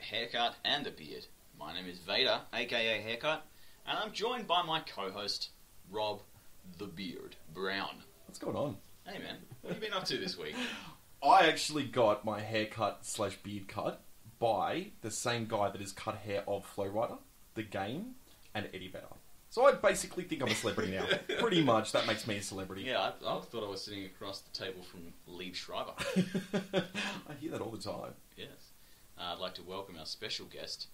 Haircut and a Beard. My name is Vader, aka Haircut, and I'm joined by my co-host, Rob the Beard Brown. What's going on? Hey man, what have you been up to this week? I actually got my haircut / beard cut by the same guy that has cut hair of Flow Rider, The Game, and Eddie Vedder. So I basically think I'm a celebrity now. Pretty much, that makes me a celebrity. Yeah, I thought I was sitting across the table from Liev Schreiber. I hear that all the time. Yes. I'd like to welcome our special guest,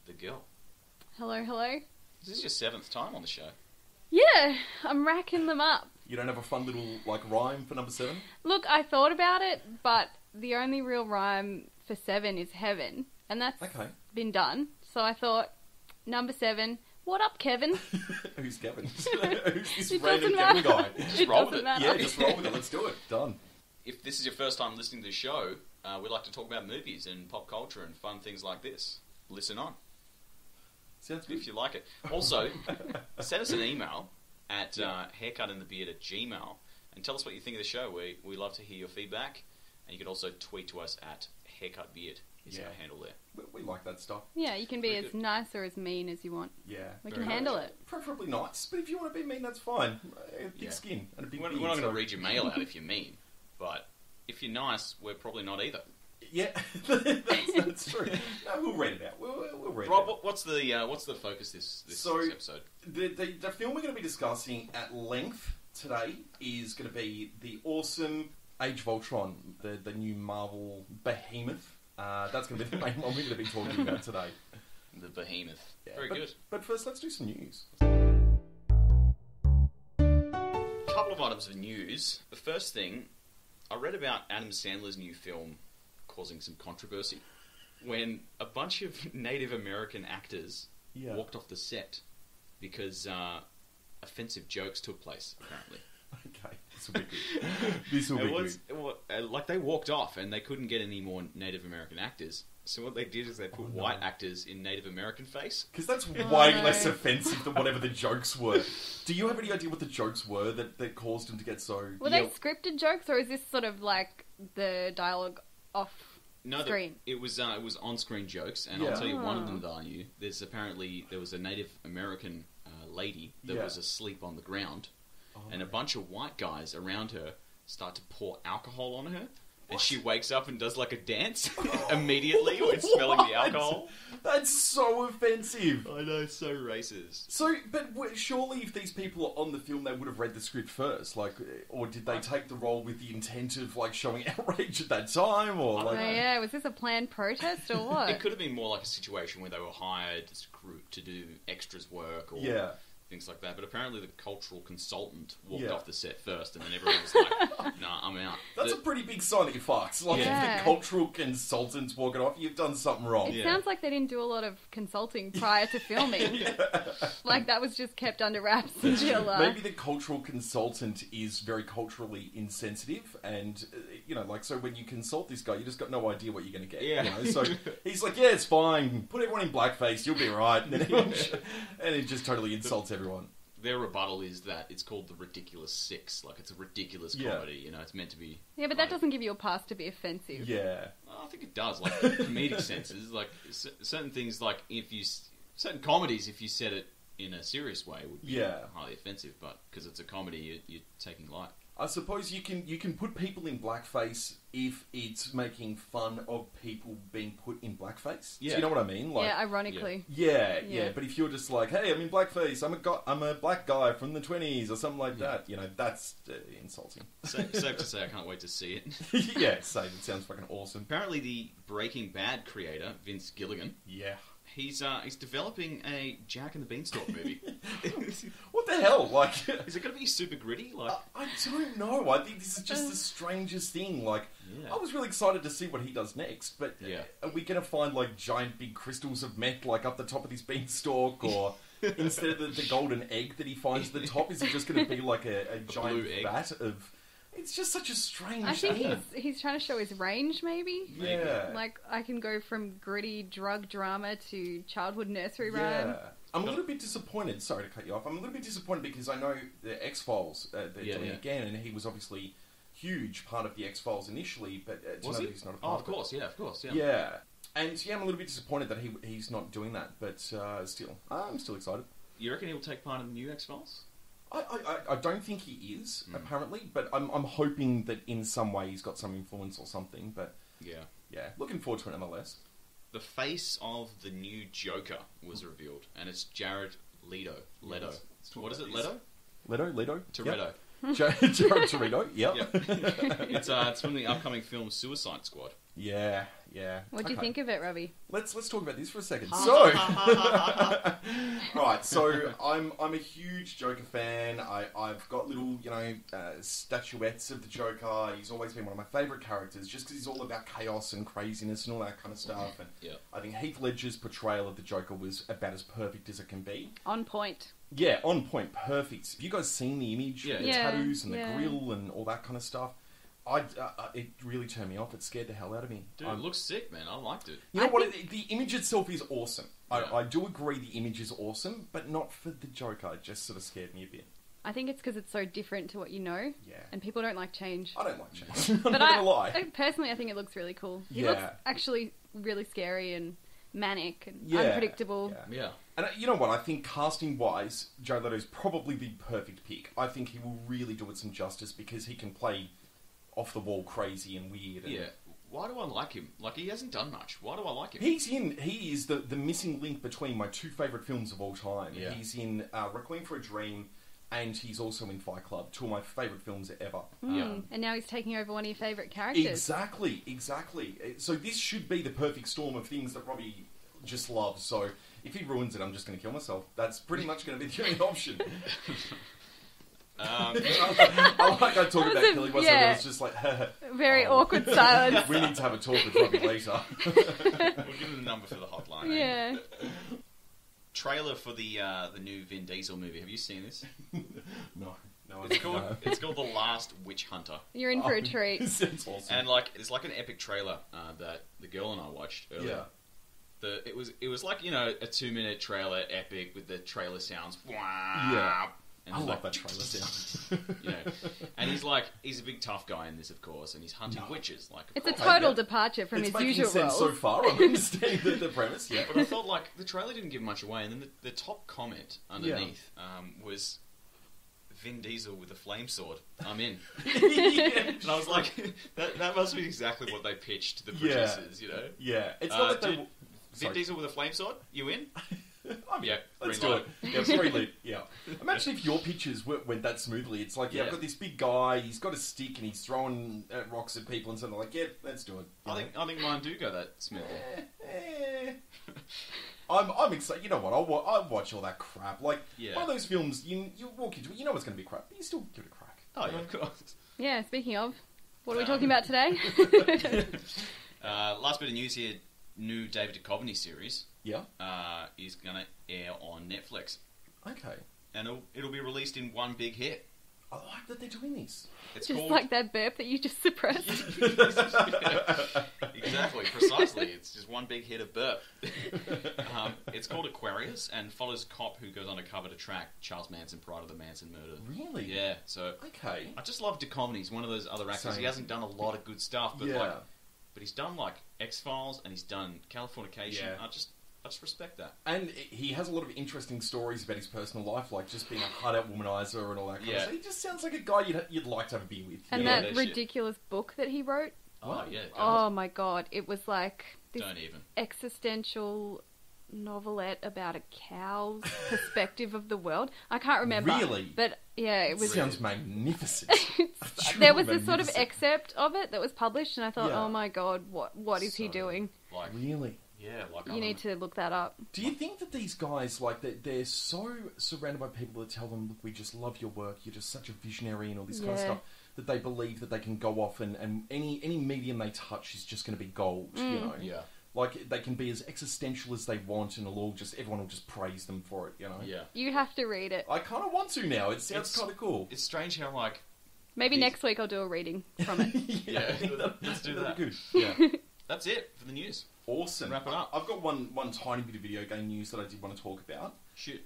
the girl. Hello, hello. This is your 7th time on the show. Yeah, I'm racking them up. You don't have a fun little rhyme for number 7? Look, I thought about it, but the only real rhyme for 7 is heaven, and that's been done. So I thought, number 7, what up, Kevin? Who's Kevin? Who's this It random doesn't Kevin matter. guy? Just roll with it. Matter. Yeah, just roll with it. Let's do it. Done. If this is your first time listening to the show, we like to talk about movies and pop culture and fun things like this. Listen on. Sounds good. If you like it. Also, send us an email at haircutinthebeard@gmail.com and tell us what you think of the show. We love to hear your feedback. And you can also tweet to us at haircutbeard is our handle there. We like that stuff. Yeah, you can be Pretty as good. nice or as mean as you want. Yeah. We very can nice. handle it. Preferably nice, but if you want to be mean, that's fine. Thick skin and a big We're beard. not going to read your mail out if you're mean. But if you're nice, we're probably not either. Yeah, that's true. No, we'll read it out. We'll read Rob, it out. what's the focus this episode? The film we're going to be discussing at length today is going to be the awesome Age of Ultron, the new Marvel behemoth. That's going to be the main one we're going to be talking about today. The behemoth. Yeah, Very good. But first, let's do some news. Couple of items of news. The first thing, I read about Adam Sandler's new film causing some controversy when a bunch of Native American actors walked off the set because offensive jokes took place, apparently. Okay, this will be good. This will be good. Like, they walked off and they couldn't get any more Native American actors. So what they did is they put white actors in Native American face. Because that's way less offensive than whatever the jokes were. Do you have any idea what the jokes were that caused him to get so... Were they scripted jokes, or is this sort of like the dialogue off screen? It was on-screen jokes, and I'll tell you one of them that I knew. There was a Native American lady that was asleep on the ground, and a bunch of white guys around her start to pour alcohol on her. And she wakes up and does like a dance immediately when smelling the alcohol. That's so offensive. I know, so racist. So, but surely if these people are on the film, they would have read the script first, or did they take the role with the intent of showing outrage at that time, or was this a planned protest or what? It could have been more like a situation where they were hired as a group to do extras work or things like that. But apparently the cultural consultant walked off the set first, and then everyone was like, nah, I'm out. That's a pretty big sign that you're fucked. If the cultural consultant's walking off, you've done something wrong. It sounds like they didn't do a lot of consulting prior to filming. Like that was just kept under wraps until... Maybe the cultural consultant is very culturally insensitive, and, so when you consult this guy, you just got no idea what you're going to get. Yeah. So he's like, yeah, it's fine. Put everyone in blackface, you'll be right. And it just totally insults everyone. Their rebuttal is that it's called the Ridiculous Six. Like, it's a ridiculous comedy, it's meant to be... Yeah, but that doesn't give you a pass to be offensive. Yeah. I think it does, in comedic senses. Like, certain things, certain comedies, if you said it in a serious way, would be highly offensive, but because it's a comedy, you're taking light. I suppose you can put people in blackface if it's making fun of people being put in blackface. Yeah. Do you know what I mean? Ironically. Yeah. But if you're just like, hey, I'm in blackface, I'm a black guy from the 20s or something like that, that's insulting. Safe to say I can't wait to see it. Yeah, same. It sounds fucking awesome. Apparently the Breaking Bad creator, Vince Gilligan... Yeah. He's developing a Jack and the Beanstalk movie. What the hell? Is it going to be super gritty? I don't know. I think this is just the strangest thing. I was really excited to see what he does next, but are we going to find giant big crystals of meth up the top of this beanstalk, or instead of the golden egg that he finds at the top, is it just going to be a giant vat of... It's just such a strange thing. I think he's trying to show his range, maybe. Yeah. I can go from gritty drug drama to childhood nursery rhyme. I'm a little bit disappointed. Sorry to cut you off. I'm a little bit disappointed because I know the X-Files, they're doing it again, and he was obviously huge part of the X-Files initially, but was he? he's not a part of course, yeah. Yeah. And yeah, I'm a little bit disappointed that he's not doing that, but still, I'm still excited. You reckon he'll take part in the new X-Files? I don't think he is, apparently, but I'm hoping that in some way he's got some influence or something, but... Yeah, looking forward to it nonetheless. The face of the new Joker was revealed, and it's Jared Leto. Yes. What is it, Leto? Leto? Toretto. Yep. Jared Toretto, yep. It's from the upcoming film Suicide Squad. Yeah. What do you think of it, Robbie? Let's talk about this for a second. So, right. So I'm a huge Joker fan. I've got little statuettes of the Joker. He's always been one of my favourite characters, just because he's all about chaos and craziness and all that kind of stuff. And I think Heath Ledger's portrayal of the Joker was about as perfect as it can be. On point. Yeah, on point, perfect. Have you guys seen the image? The tattoos and the grill and all that kind of stuff. It really turned me off. It scared the hell out of me. Dude, it looks sick, man. I liked it. You know what? The image itself is awesome. I do agree the image is awesome, but not for the Joker. It just sort of scared me a bit. I think it's because it's so different to what you know. Yeah. And people don't like change. I don't like change. I'm not going to lie. Personally, I think it looks really cool. He looks actually really scary and manic and unpredictable. Yeah. And you know what? I think casting-wise, Jared Leto is probably the perfect pick. I think he will really do it some justice because he can play off-the-wall crazy and weird. And why do I like him? Like, he hasn't done much. Why do I like him? He is the missing link between my two favourite films of all time. Yeah. He's in Requiem for a Dream, and he's also in Fight Club, two of my favourite films ever. And now he's taking over one of your favourite characters. Exactly. So this should be the perfect storm of things that Robbie just loves. So if he ruins it, I'm just going to kill myself. That's pretty much going to be the only option. I like I talk about killing myself. It was just like very awkward silence. We need to have a talk with Robbie later. We'll give him the number for the hotline. Yeah. Trailer for the new Vin Diesel movie. Have you seen this? No. It's called The Last Witch Hunter. You're in for a treat. This sounds awesome. And it's like an epic trailer that the girl and I watched earlier. It was like, a 2-minute trailer epic with the trailer sounds. Yeah. And I love that trailer sound. And he's a big tough guy in this, of course, and he's hunting witches. It's a total departure from his usual role. So far, I'm understanding the premise. Yeah, but I felt like the trailer didn't give much away, and then the top comment underneath was Vin Diesel with a flame sword. I'm in. And I was like, that must be exactly what they pitched to the producers. Yeah, it's not that they. Vin Diesel with a flame sword. You in? Let's do it. Yeah, green yeah. Imagine if your pitches went that smoothly. It's like, I've got this big guy, he's got a stick and he's throwing rocks at people and something like, let's do it. I think mine do go that smoothly. I'm excited. You know what? I'll watch all that crap. Like, one of those films, you walk into it, you know it's going to be crap, but you still give it a crack. Oh, yeah, of course. Yeah, speaking of, what are we talking about today? Last bit of news here. New David Duchovny series is going to air on Netflix. Okay. And it'll be released in one big hit. I like that they're doing this. It's just like that burp that you just suppressed. Exactly, precisely. It's just one big hit of burp. It's called Aquarius and follows a cop who goes undercover to track Charles Manson prior to the Manson murder. Really? Yeah, so... Okay. I just love Duchovny. He's one of those other actors. He hasn't done a lot of good stuff, but but he's done X-Files and he's done Californication. Yeah. I just respect that. And he has a lot of interesting stories about his personal life, like just being a hard-out womanizer and all that kind of stuff. He just sounds like a guy you'd like to have a beer with. And that ridiculous book that he wrote. Oh, yeah. Oh, my God. It was like this Don't even. Existential novelette about a cow's perspective of the world. I can't remember. Really? But, yeah, it was... Sounds magnificent. There was this sort of excerpt of it that was published, and I thought, oh, my God, what is he doing? Really? Yeah, you need to look that up. Do you think that these guys, they're so surrounded by people that tell them, look, we just love your work, you're just such a visionary and all this kind of stuff, that they believe that they can go off and any medium they touch is just going to be gold, you know? Yeah. Like, they can be as existential as they want and everyone will just praise them for it, you know? Yeah. You have to read it. I kind of want to now. It sounds kind of cool. It's strange how, Maybe next week I'll do a reading from it. Let's do that. Good. Yeah. That's it for the news. Awesome. Wrap it up. I've got one tiny bit of video game news that I did want to talk about. Shoot.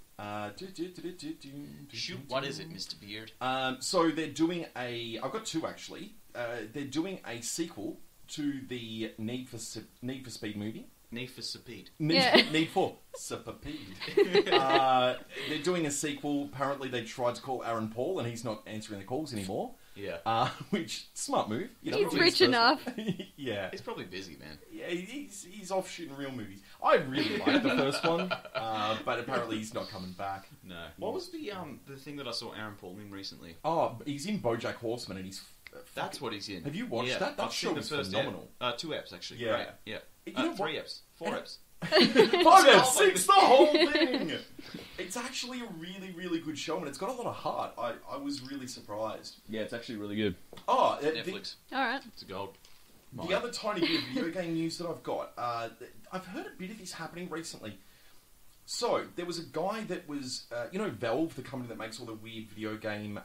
Shoot. What is it, Mr. Beard? So they're doing I've got two actually. They're doing a sequel to the Need for Speed movie. Need for Speed. Need for Speed. They're doing a sequel. Apparently, they tried to call Aaron Paul, and he's not answering the calls anymore. Yeah. Which, smart move. You know, he's rich enough. Yeah. He's probably busy, man. Yeah, he's off shooting real movies. I really liked the first one, but apparently he's not coming back. No. What was the thing that I saw Aaron Paul in recently? Oh, he's in BoJack Horseman, and he's... That's what he's in. Have you watched that? That show was phenomenal. 2 eps, actually. Yeah. Great. Yeah. 3 eps. 4 eps. 5 eps, 6, the whole thing! It's actually a really, really good show, and it's got a lot of heart. I was really surprised. Yeah, it's actually really good. Oh, Netflix. Alright. It's a gold. The other tiny bit of video game news that I've got, I've heard a bit of this happening recently. So, there was a guy that was, Valve, the company that makes all the weird video game,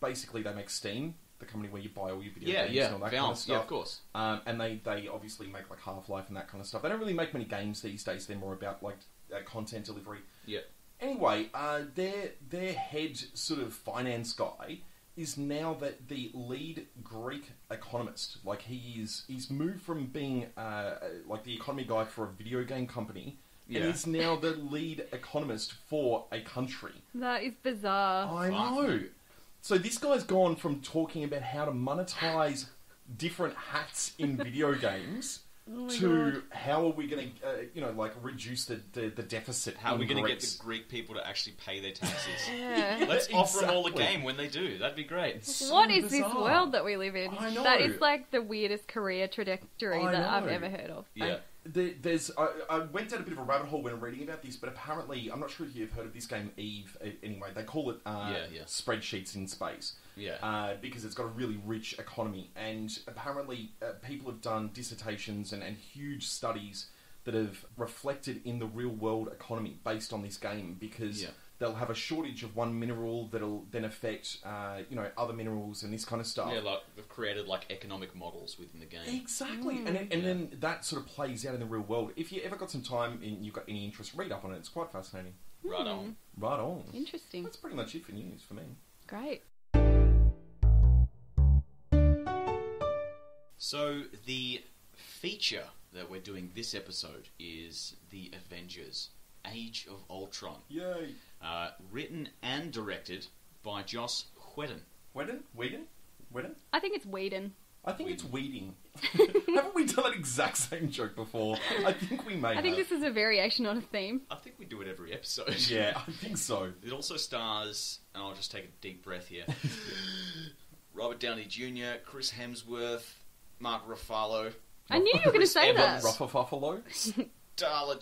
basically they make Steam, the company where you buy all your video games and all that kind of stuff. Yeah, of course. And they obviously make like Half-Life and that kind of stuff. They don't really make many games these days, they're more about like content delivery. Yeah. Anyway, their head sort of finance guy is now the lead Greek economist. Like he's moved from being like the economy guy for a video game company, and he's now the lead economist for a country. That is bizarre. I know. So this guy's gone from talking about how to monetize different hats in video games to how are we going to, reduce the deficit. How are we going to get the Greek people to actually pay their taxes? Yeah. Let's offer them all a game when they do. That'd be great. What is this world that we live in? I know. That is like the weirdest career trajectory that I've ever heard of. Yeah. I went down a bit of a rabbit hole when reading about this, but apparently, I'm not sure if you've heard of this game, Eve. Anyway, they call it spreadsheets in space. Yeah. Because it's got a really rich economy, and apparently people have done dissertations and huge studies that have reflected in the real world economy based on this game, because they'll have a shortage of one mineral that'll then affect other minerals and this kind of stuff. Yeah, like they've created like economic models within the game. Exactly, and then that sort of plays out in the real world. If you ever got some time and you've got any interest, read up on it. It's quite fascinating. Right on. Right on. Interesting. That's pretty much it for news for me. Great. So the feature that we're doing this episode is the Avengers: Age of Ultron. Yay! Written and directed by Joss Whedon. Whedon? I think it's Whedon. I think it's Weeding. Haven't we done that exact same joke before? I think we may I think this is a variation on a theme. I think we do it every episode. Yeah, I think so. It also stars, and I'll just take a deep breath here, Robert Downey Jr., Chris Hemsworth, Mark Ruffalo. I knew you were going to say that. Ruffalo? Scarlett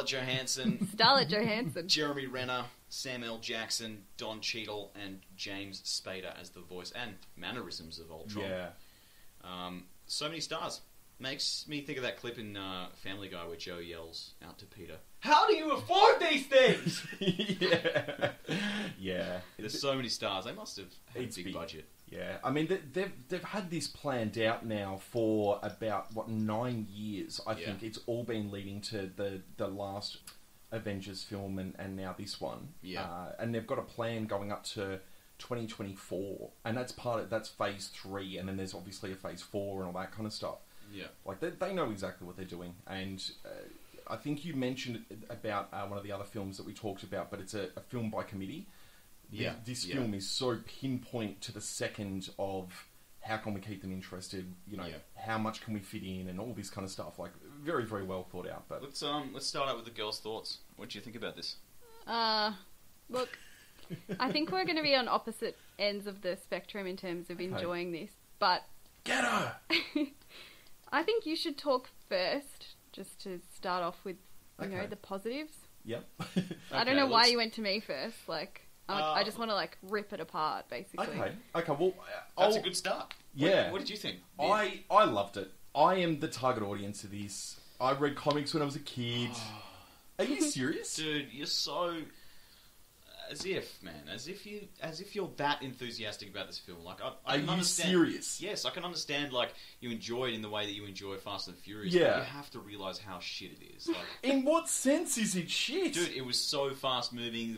Johansson. Scarlett Johansson. Jeremy Renner, Sam L. Jackson, Don Cheadle, and James Spader as the voice and mannerisms of Ultron. Yeah. So many stars. Makes me think of that clip in Family Guy where Joe yells out to Peter, "How do you afford these things?" Yeah. There's so many stars. They must have had a big budget. Yeah. I mean, they've had this planned out now for about, 9 years, I think. It's all been leading to the last Avengers film and now this one. Yeah. And they've got a plan going up to 2024, and that's phase 3, and then there's obviously a phase 4 and all that kind of stuff. Yeah, like they know exactly what they're doing, and I think you mentioned about one of the other films that we talked about, but it's a film by committee. Yeah, this film is so pinpoint to the second of how can we keep them interested. How much can we fit in, and all this kind of stuff. Like very, very well thought out. But let's start out with the girls' thoughts. What do you think about this? Look. I think we're going to be on opposite ends of the spectrum in terms of enjoying this, but... Get her! I think you should talk first, just to start off with, the positives. Yep. I don't know why you went to me first, I just want to, rip it apart, basically. Okay, well... That's a good start. Yeah. What did you think? I loved it. I am the target audience of this. I read comics when I was a kid. Are you serious? Dude, you're so... As if you're that enthusiastic about this film. I can understand. Serious? Yes, I can understand. You enjoy it in the way that you enjoy Fast and Furious. Yeah. But you have to realize how shit it is. In what sense is it shit? Dude, it was so fast moving.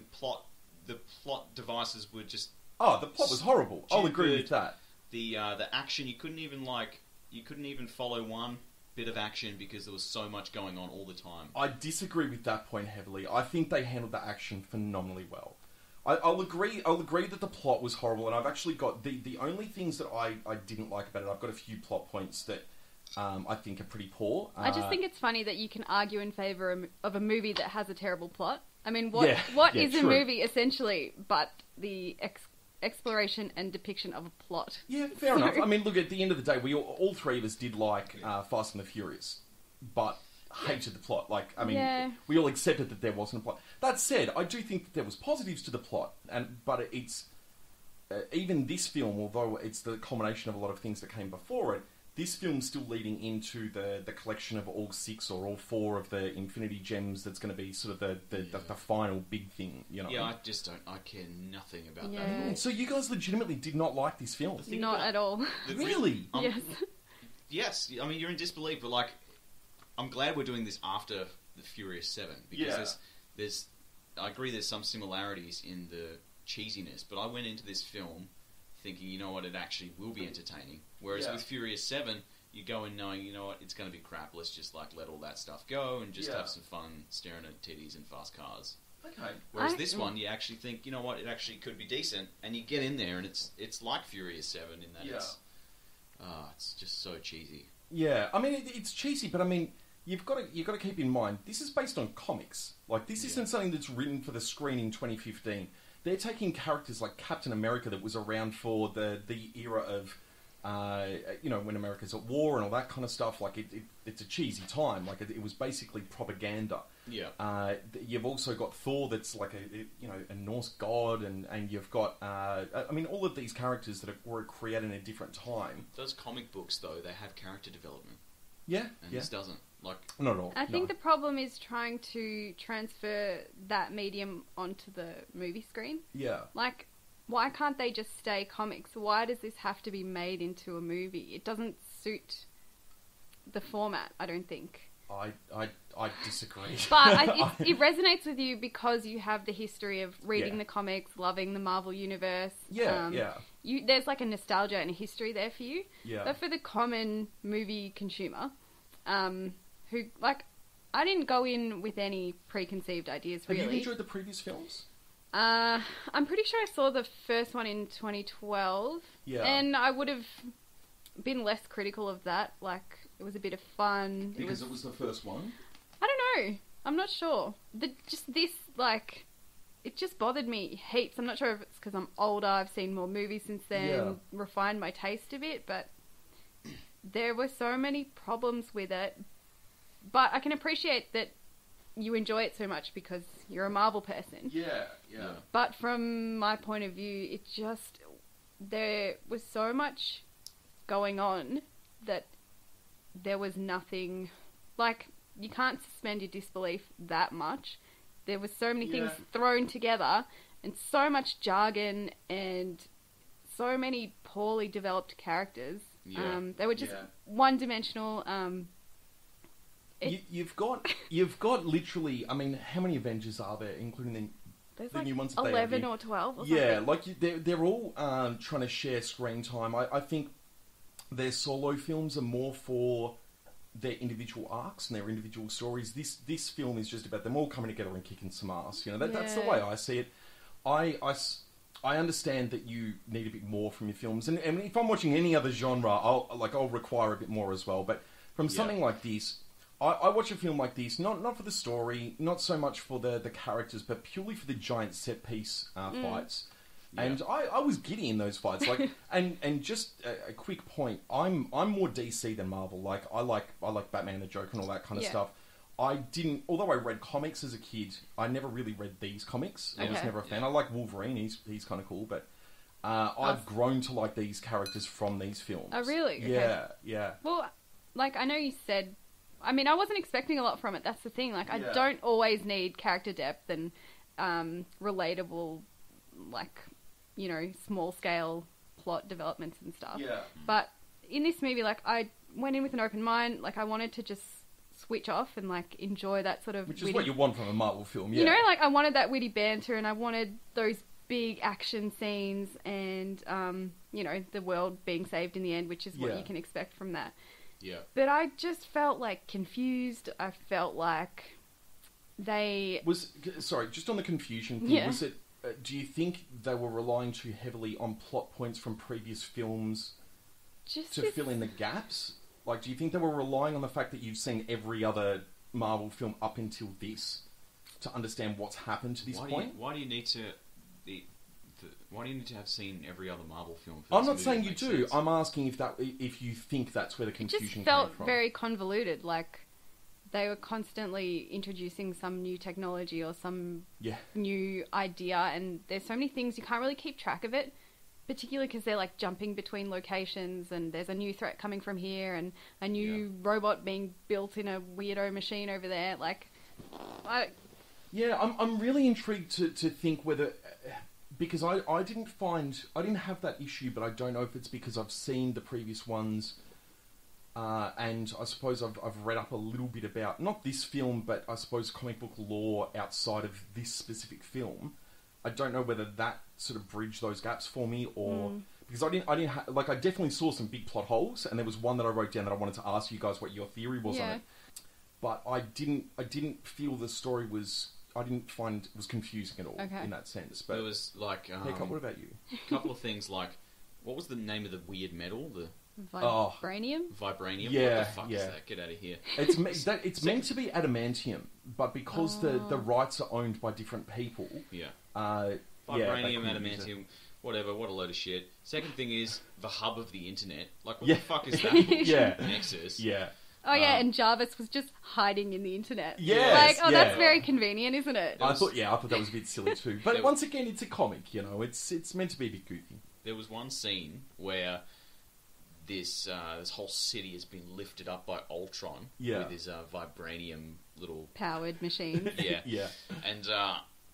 The plot devices were just. Oh, the plot was horrible. I'll agree with that. The action, you couldn't even follow one. bit of action because there was so much going on all the time. I disagree with that point heavily. I think they handled the action phenomenally well. I'll agree that the plot was horrible, and I've actually got the only things that I didn't like about it. I've got a few plot points that I think are pretty poor. I just think it's funny that you can argue in favour of a movie that has a terrible plot. I mean, what is a movie essentially but the exploration and depiction of a plot? Yeah, fair enough. I mean, look, at the end of the day, we all three of us did like Fast and the Furious, but hated the plot. Like, I mean, we all accepted that there wasn't a plot. That said, I do think that there was positives to the plot, but it's even this film, although it's the culmination of a lot of things that came before it, this film's still leading into the collection of all 6 or all 4 of the Infinity Gems that's going to be sort of the final big thing, you know? Yeah, I care nothing about that. So you guys legitimately did not like this film? Not at all. Really? Yes. Yes, I mean, you're in disbelief, but like, I'm glad we're doing this after the Furious 7, because there's I agree there's some similarities in the cheesiness, but I went into this film thinking, you know what, it actually will be entertaining. Whereas with Furious 7, you go in knowing, you know what, it's going to be crap. Let's just like let all that stuff go and just have some fun staring at titties and fast cars. Okay. Whereas this one, you actually think, you know what, it actually could be decent, and you get in there and it's like Furious 7 in that it's just so cheesy. Yeah, I mean it's cheesy, but I mean you've got to keep in mind this is based on comics. Like this isn't something that's written for the screen in 2015. They're taking characters like Captain America that was around for the era of, when America's at war and all that kind of stuff. Like it's a cheesy time. Like it was basically propaganda. Yeah. You've also got Thor that's like a Norse god, and you've got all of these characters that were created in a different time. Those comic books though, they have character development. Yeah. And this doesn't. Like, not at all. I think the problem is trying to transfer that medium onto the movie screen. Yeah. Like, why can't they just stay comics? Why does this have to be made into a movie? It doesn't suit the format, I don't think. I disagree. But it resonates with you because you have the history of reading the comics, loving the Marvel Universe. Yeah, there's like a nostalgia and a history there for you. Yeah. But for the common movie consumer, who, like, I didn't go in with any preconceived ideas, really. Have you enjoyed the previous films? I'm pretty sure I saw the first one in 2012. Yeah. And I would have been less critical of that. Like, it was a bit of fun. Because it was the first one? I don't know. I'm not sure. It just bothered me heaps. I'm not sure if it's because I'm older, I've seen more movies since then, refined my taste a bit, but there were so many problems with it. But I can appreciate that you enjoy it so much because you're a Marvel person. Yeah. But from my point of view, there was so much going on that there was nothing, like, you can't suspend your disbelief that much. There was so many things thrown together and so much jargon and so many poorly developed characters. They were just one-dimensional. You've got literally, I mean, how many Avengers are there, including the like new ones? 11 or 12 or something. Yeah, like they're all trying to share screen time. I think their solo films are more for their individual arcs and their individual stories. This film is just about them all coming together and kicking some ass. You know, that's the way I see it. I understand that you need a bit more from your films, and if I'm watching any other genre, I'll require a bit more as well. But from something like this, I watch a film like this not for the story, not so much for the characters, but purely for the giant set piece fights. Yeah. And I was giddy in those fights. Like, and just a quick point, I'm more DC than Marvel. Like, I like Batman, the Joker, and all that kind of stuff. Although I read comics as a kid, I never really read these comics. I was never a fan. I like Wolverine, he's kind of cool, but I've grown to like these characters from these films. Oh, really? Okay. Yeah. Well, like, I know you said, I mean, I wasn't expecting a lot from it, that's the thing. Like, I don't always need character depth and relatable, like, you know, small-scale plot developments and stuff. Yeah. But in this movie, like, I went in with an open mind. Like, I wanted to just switch off and, like, enjoy that sort of... Which is what you want from a Marvel film, yeah. You know, like, I wanted that witty banter and I wanted those big action scenes and, you know, the world being saved in the end, which is what you can expect from that. Yeah. But I just felt like confused. I felt like they... Sorry, just on the confusion thing, Yeah. was it... do you think they were relying too heavily on plot points from previous films to fill in the gaps? Like, do you think they were relying on the fact that you've seen every other Marvel film up until this to understand what's happened to this point? Why do you need to... Why do you need to have seen every other Marvel film? I'm not saying you do. Sense? I'm asking if you think that's where the confusion came from. It just felt very convoluted. Like they were constantly introducing some new technology or some new idea, and there's so many things you can't really keep track of it. Particularly because they're like jumping between locations, and there's a new threat coming from here, and a new robot being built in a weirdo machine over there. Like, I'm really intrigued to think whether. Because I didn't have that issue, but I don't know if it's because I've seen the previous ones, and I suppose I've read up a little bit about, not this film, but I suppose comic book lore outside of this specific film. I don't know whether that sort of bridged those gaps for me, or... Because I definitely saw some big plot holes, and there was one that I wrote down that I wanted to ask you guys what your theory was on it. But I didn't feel the story was... I didn't find it was confusing at all in that sense. But there was like... what about you? A couple of things like... What was the name of the weird metal? The Vibranium? Vibranium? Yeah, what the fuck is that? Get out of here. It's meant to be adamantium, but because the rights are owned by different people... Yeah. Vibranium, adamantium, whatever, what a load of shit. Second thing is the hub of the internet. Like, what the fuck is that? Nexus. Yeah. Oh yeah, and Jarvis was just hiding in the internet. Yes, that's very convenient, isn't it? I thought that was a bit silly too. But once again, it's a comic, you know. It's meant to be a bit goofy. There was one scene where this whole city has been lifted up by Ultron with his vibranium little powered machine. Yeah. And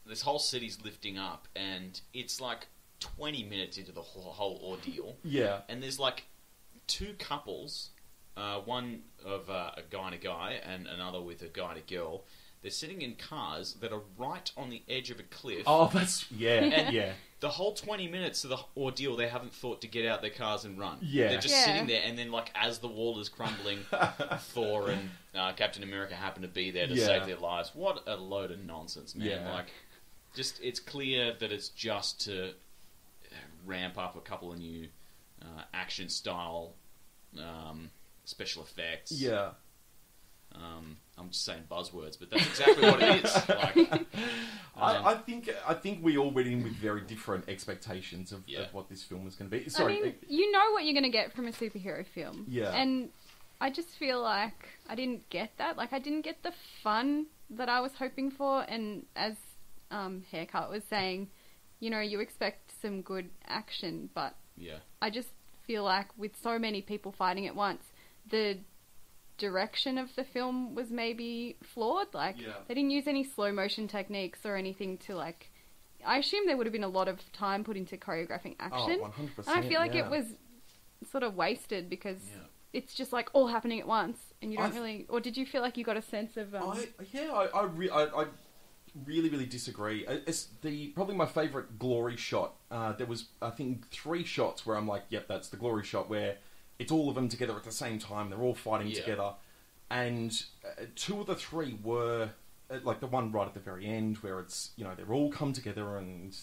this whole city's lifting up, and it's like 20 minutes into the whole ordeal. Yeah. And there's like two couples. One of a guy and a guy, and another with a guy and a girl. They're sitting in cars that are right on the edge of a cliff. Oh, that's... And the whole 20 minutes of the ordeal, they haven't thought to get out their cars and run. Yeah. They're just sitting there, and then, like, as the wall is crumbling, Thor and Captain America happen to be there to save their lives. What a load of nonsense, man. Yeah. Like, just, it's clear that it's just to ramp up a couple of new action-style... special effects. Yeah. I'm just saying buzzwords, but that's exactly what it is. Like, I think we all went in with very different expectations of what this film was going to be. Sorry, I mean, you know what you're going to get from a superhero film. Yeah. And I just feel like I didn't get that. Like, I didn't get the fun that I was hoping for. And as Haircut was saying, you know, you expect some good action, but I just feel like with so many people fighting at once, the direction of the film was maybe flawed. Like, they didn't use any slow motion techniques or anything to, like... I assume there would have been a lot of time put into choreographing action. Oh, 100%. And I feel like it was sort of wasted because it's just, like, all happening at once. And you don't really... Or did you feel like you got a sense of... I really, really disagree. It's probably my favourite glory shot. There was, I think, 3 shots where I'm like, yep, that's the glory shot, where it's all of them together at the same time. They're all fighting together. And 2 of the 3 were, like the one right at the very end, where it's, you know, they're all come together and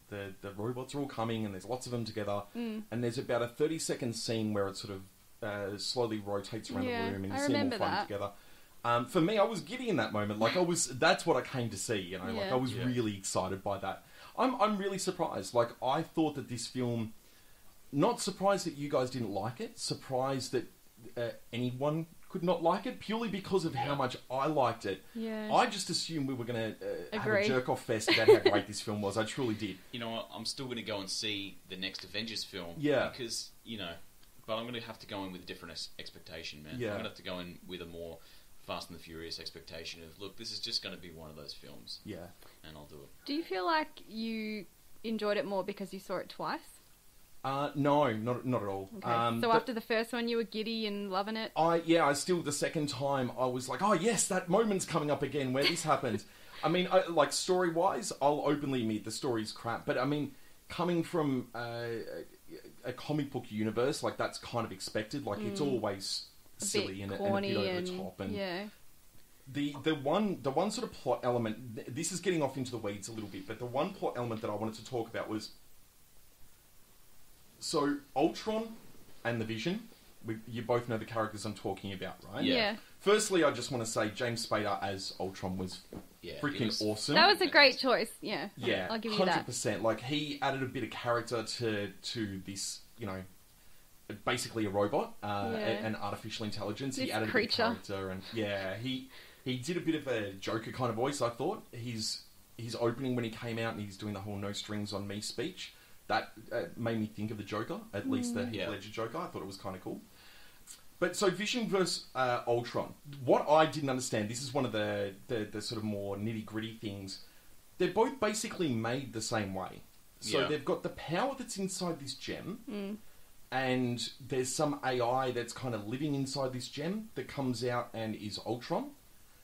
the robots are all coming and there's lots of them together. And there's about a 30-second scene where it sort of slowly rotates around the room and you see them all fighting together. For me, I was giddy in that moment. Like, that's what I came to see, you know. Like, I was really excited by that. I'm really surprised. Like, I thought that this film... Not surprised that you guys didn't like it. Surprised that anyone could not like it, purely because of how much I liked it. Yeah. I just assumed we were going to have a jerk-off fest about how great this film was. I truly did. You know what? I'm still going to go and see the next Avengers film. Yeah. Because, you know... But I'm going to have to go in with a different expectation, man. Yeah. I'm going to have to go in with a more... Fast and the Furious expectation of, look, this is just going to be one of those films. Yeah. And I'll do it. Do you feel like you enjoyed it more because you saw it twice? No, not at all. Okay. So after the first one, you were giddy and loving it? I still, the second time, I was like, oh yes, that moment's coming up again where this happens. I mean, like, story-wise, I'll openly admit the story's crap, but I mean, coming from a comic book universe, like, that's kind of expected. Like, it's always silly and a corny bit over the top. And yeah. The one sort of plot element, this is getting off into the weeds a little bit, but the one plot element that I wanted to talk about was, so Ultron and the Vision, you both know the characters I'm talking about, right? Yeah. Firstly, I just want to say James Spader as Ultron was freaking awesome. That was a great choice, yeah. Yeah, I'll give you 100%. that. Like, he added a bit of character to this, you know, basically a robot, an artificial intelligence. This he added creature. a bit of character, and he did a bit of a Joker kind of voice, I thought. His opening when he came out and he's doing the whole no strings on me speech, that made me think of the Joker, at least the Heath Ledger Joker. I thought it was kind of cool. But so Vision versus Ultron, what I didn't understand, this is one of the sort of more nitty-gritty things, they're both basically made the same way. So they've got the power that's inside this gem, and there's some AI that's kind of living inside this gem that comes out and is Ultron.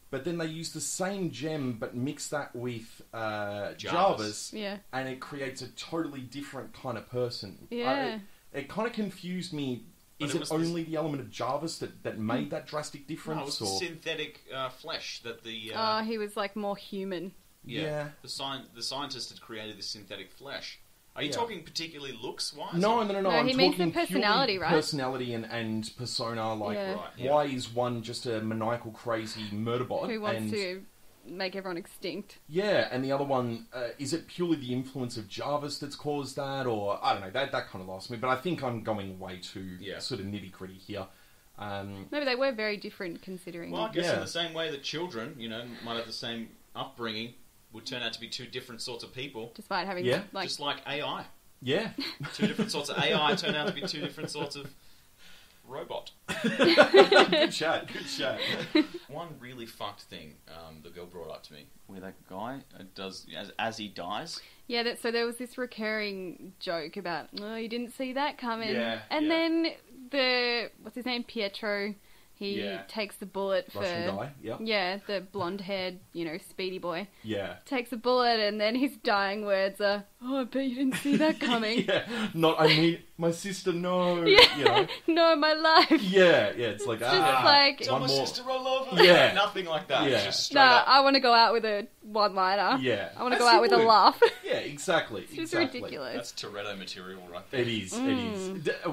But then they use the same gem, but mix that with Jarvis, and it creates a totally different kind of person. Yeah. It kind of confused me. Is it only the element of Jarvis that made that drastic difference? No, it was the synthetic flesh that the... he was like more human. Yeah. The scientist had created this synthetic flesh. Are you talking particularly looks-wise? No, I'm he means talking the personality, right? Personality and persona. Like, why is one just a maniacal, crazy murder bot? Who wants to make everyone extinct? Yeah, and the other one, is it purely the influence of Jarvis that's caused that? Or, I don't know, that kind of lost me. But I think I'm going way too sort of nitty-gritty here. Maybe they were very different considering... Well, I guess in the same way that children, might have the same upbringing, would turn out to be two different sorts of people. Despite having, just like AI. Yeah. Two different sorts of AI turn out to be two different sorts of robot. Good chat. One really fucked thing the girl brought up to me, where that guy does, as he dies... Yeah, so there was this recurring joke about, you didn't see that coming. And then what's his name, Pietro... He takes the bullet for... Russian guy, Yeah, the blonde-haired, speedy boy. Yeah. Takes a bullet, and then his dying words are, I bet you didn't see that coming. I need my sister, no. No, my life. It's like, it's just like... Tell my sister I love her. Yeah. Nothing like that. Yeah. Just straight up. I want to go out with a one-liner. Yeah. I want to go out with a laugh. Yeah, exactly. It's just ridiculous. That's Toretto material right there. It is.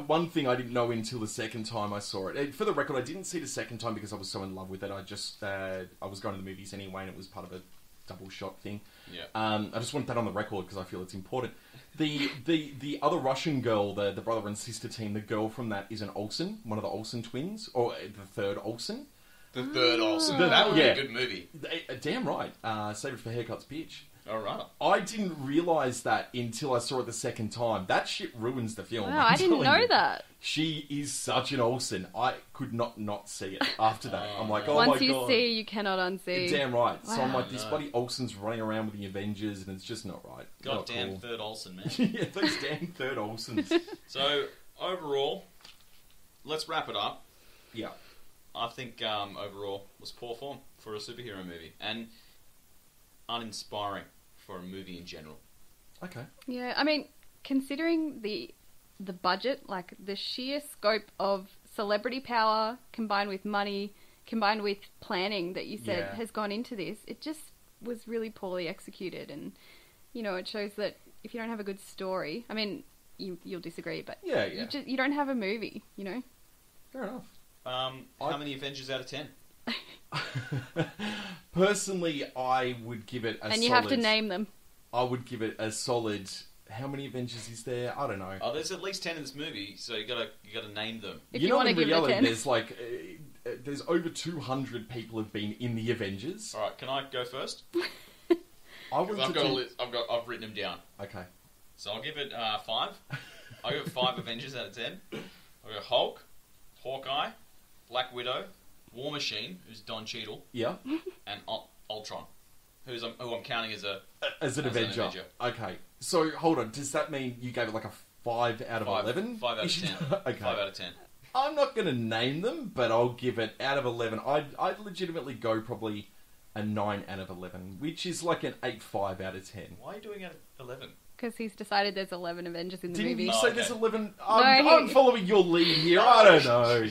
One thing I didn't know until the second time I saw it. For the record, I didn't see it a second time because I was so in love with it. I just I was going to the movies anyway, and it was part of a double shot thing. Yeah. I just want that on the record because I feel it's important. The other Russian girl, the brother and sister team, the girl from that is an Olsen, one of the Olsen twins, or the third Olsen. The third Olsen. That would be a good movie. Damn right. Save it for haircuts, bitch. All right. I didn't realise that until I saw it the second time. That shit ruins the film. Wow, I didn't know that. She is such an Olsen. I could not see it after that. I'm like, oh my god. Once you see, you cannot unsee. Damn right. Wow. So I'm like, this bloody Olsen's running around with the Avengers, and it's just not right. Goddamn third Olsen, man. Yeah, those damn third Olsens. So, overall, let's wrap it up. Yeah. I think overall was poor form for a superhero movie, and uninspiring for a movie in general. Okay. Yeah, I mean, considering the budget, like the sheer scope of celebrity power combined with money, combined with planning that you said has gone into this, it just was really poorly executed. And, it shows that if you don't have a good story, I mean, you'll disagree, but you don't have a movie, Fair enough. How many Avengers out of 10? Personally, I would give it a solid... And you have to name them. I would give it a solid... How many Avengers is there? I don't know. Oh, there's at least 10 in this movie, so you gotta name them. If you want to give reality, it a 10. There's like... there's over 200 people have been in the Avengers. Alright, can I go first? I've got a list. I've written them down. Okay. So I'll give it 5. I'll give it 5 Avengers out of 10. I'll go Hulk, Hawkeye, Black Widow, War Machine, who's Don Cheadle, and Ultron, who I'm counting as an Avenger. Okay, so hold on. Does that mean you gave it like a 5 out of 11? 5 out of 10. Okay. 5 out of 10. I'm not going to name them, but I'll give it out of 11. I'd legitimately go probably a 9 out of 11, which is like an 8.5 out of 10. Why are you doing it at 11? Because he's decided there's 11 Avengers in the Didn't movie. you say okay. there's 11? No, I'm following your lead here. I don't know.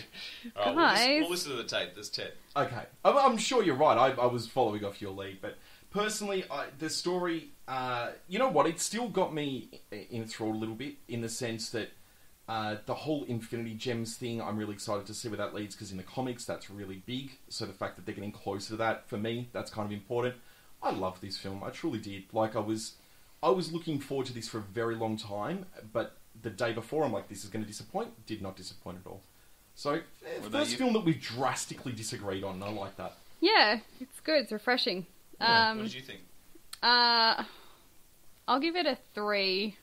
All Guys. we'll listen to the tape. There's 10. Okay. I'm sure you're right. I was following off your lead. But personally, the story, you know what? It still got me enthralled a little bit in the sense that the whole Infinity Gems thing, I'm really excited to see where that leads because in the comics, that's really big. So the fact that they're getting closer to that, for me, that's kind of important. I love this film. I truly did. Like, I was looking forward to this for a very long time, but the day before, I'm like, this is going to disappoint. Did not disappoint at all. So, first film that we've drastically disagreed on. I like that. Yeah, it's good. It's refreshing. What did you think? I'll give it a 3.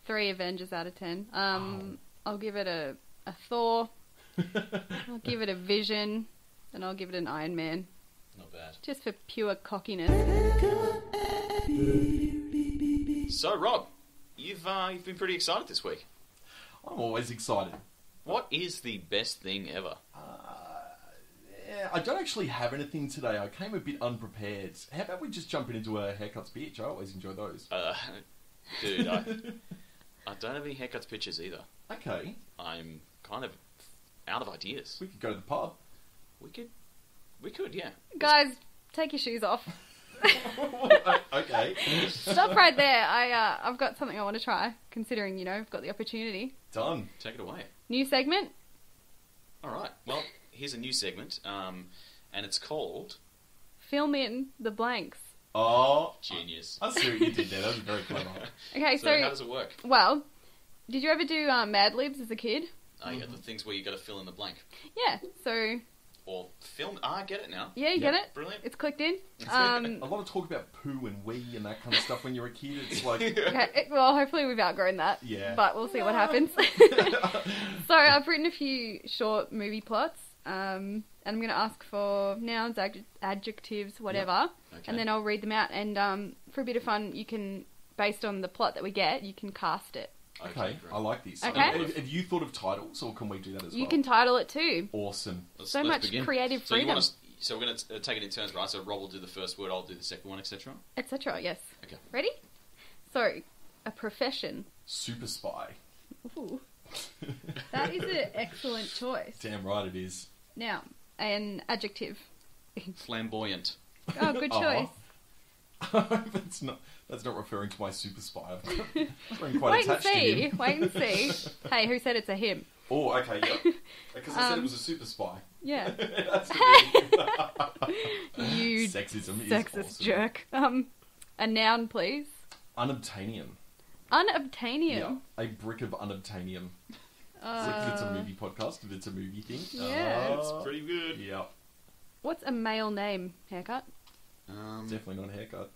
3 Avengers out of 10. I'll give it a Thor. I'll give it a Vision. And I'll give it an Iron Man. Not bad. Just for pure cockiness. So, Rob, you've been pretty excited this week. I'm always excited. What is the best thing ever? Yeah, I don't actually have anything today. I came a bit unprepared. How about we just jump into a haircuts bitch? I always enjoy those. Dude, I don't have any haircuts pictures either. Okay. I'm kind of out of ideas. We could go to the pub. We could, yeah. Guys, take your shoes off. Okay. Stop right there. I've got something I want to try, considering, I've got the opportunity. Done. Take it away. New segment? Alright, well, here's a new segment, and it's called... Film in the blanks. Oh. Genius. I see what you did there. That was very clever. Okay, So how does it work? Well, did you ever do Mad Libs as a kid? Oh, yeah, the things where you got to fill in the blank. Yeah, so... Or film... I get it now. Yeah, you get it? Brilliant. It's clicked in. A lot of talk about poo and wee and that kind of stuff when you're a kid. It's like... Okay, well, hopefully we've outgrown that. Yeah. But we'll see what happens. So I've written a few short movie plots, and I'm going to ask for nouns, adjectives, whatever, Okay. and then I'll read them out. And for a bit of fun, you can, based on the plot that we get, you can cast it. Okay, great. I like this. Okay. Have you thought of titles, or can we do that as well? You can title it too. Awesome. So Let's much begin. creative So, freedom. so we're going to take it in turns, right? So Rob will do the first word, I'll do the second one, etc. Etc. Yes. Okay. Ready? So, a profession. Super spy. Ooh. That is an excellent choice. Damn right it is. Now, an adjective. Flamboyant. Oh, good choice. That's not referring to my super spy. I'm quite Wait and attached to see. him. Wait and see. Hey, who said it's a him? Oh, okay, yeah. Because I said it was a super spy. Yeah. That's the You sexism is sexist awesome. jerk. A noun, please. Unobtainium. Unobtainium. Yeah, a brick of unobtainium. It's a movie podcast, and it's a movie thing. Yeah. It's pretty good. Yeah. What's a male name? Haircut? Definitely not a haircut.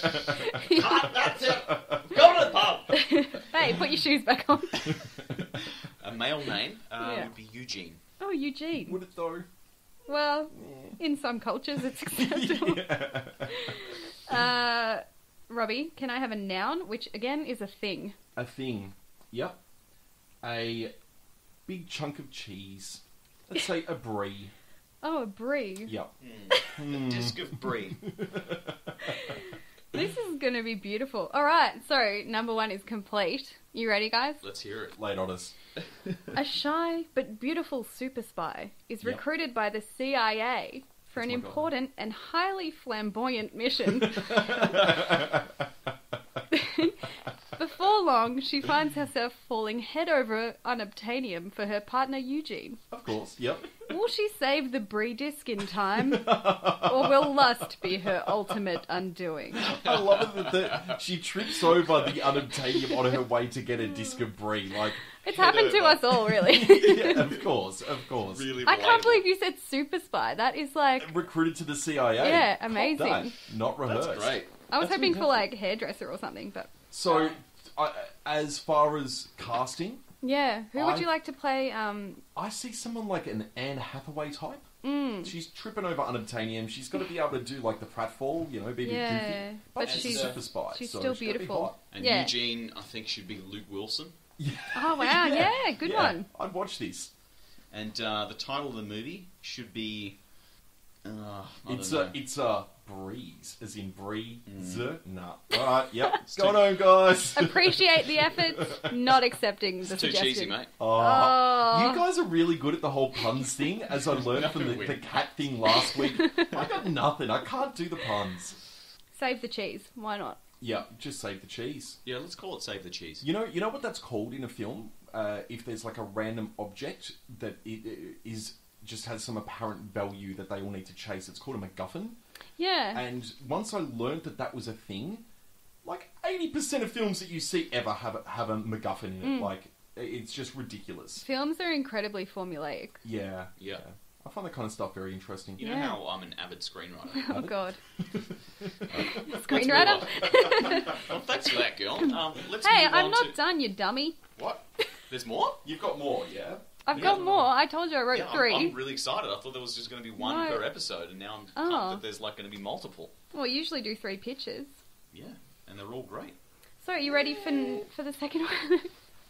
That's it. Go to the pub. Hey, put your shoes back on. A male name Yeah. would be Eugene. Oh, Eugene. Would it though? Well, in some cultures it's acceptable. Robbie, can I have a noun, which again is a thing? A thing. Yep. A big chunk of cheese. Let's say a brie. Oh, a brie. Yep. A disc of brie. This is going to be beautiful. All right, so number 1 is complete. You ready, guys? Let's hear it. Late on us. A shy but beautiful super spy is Yep. recruited by the CIA for an Oh my God. important and highly flamboyant mission. Before long, she finds herself falling head over unobtainium for her partner Eugene. Of course. Yep. Will she save the brie disc in time, or will lust be her ultimate undoing? I love it that she trips over the unobtainium on her way to get a disc of brie. Like, It's happened to us all, really. yeah, of course. Really I can't relatable. believe you said super spy. That is like, Recruited to the CIA. Yeah, Cop amazing. that. Not rehearsed. That's great. I was That's hoping for fantastic. like hairdresser or something, but So, as far as casting, yeah. Who would you like to play? I see someone like an Anne Hathaway type. Mm, She's tripping over unobtainium. She's got to be able to do like the pratfall, be a bit yeah, goofy. but she's she's a super spy. she's so still she's gotta be beautiful. hot. And Yeah. Eugene, I think, should be Luke Wilson. Yeah. Oh wow, yeah, good one. I'd watch this. And the title of the movie should be... It's a breeze, as in breeze. Nah. Alright, yep. Going home, guys. Appreciate the efforts, not accepting the suggestion. Too cheesy, mate. You guys are really good at the whole puns thing, as I learned from the cat thing last week. I got nothing. I can't do the puns. Save the cheese. Why not? Yeah, just save the cheese. Yeah, let's call it Save the Cheese. You know what that's called in a film? If there's like a random object that just has some apparent value that they all need to chase. It's called a MacGuffin. Yeah. And once I learned that was a thing, like 80% of films that you see ever have a MacGuffin in it. Like, it's just ridiculous. Films are incredibly formulaic. Yeah. Yeah. I find that kind of stuff very interesting. You know how I'm an avid screenwriter? Oh, God. Screenwriter? Well, thanks for that, girl. Let's hey, move on I'm not done, you dummy. What? There's more? You've got more, yeah? I've got more. I told you I wrote 3. I'm really excited. I thought there was just going to be one per episode, and now I'm pumped that there's like going to be multiple. Well, we usually do 3 pitches. Yeah, and they're all great. So, are you ready for the second one?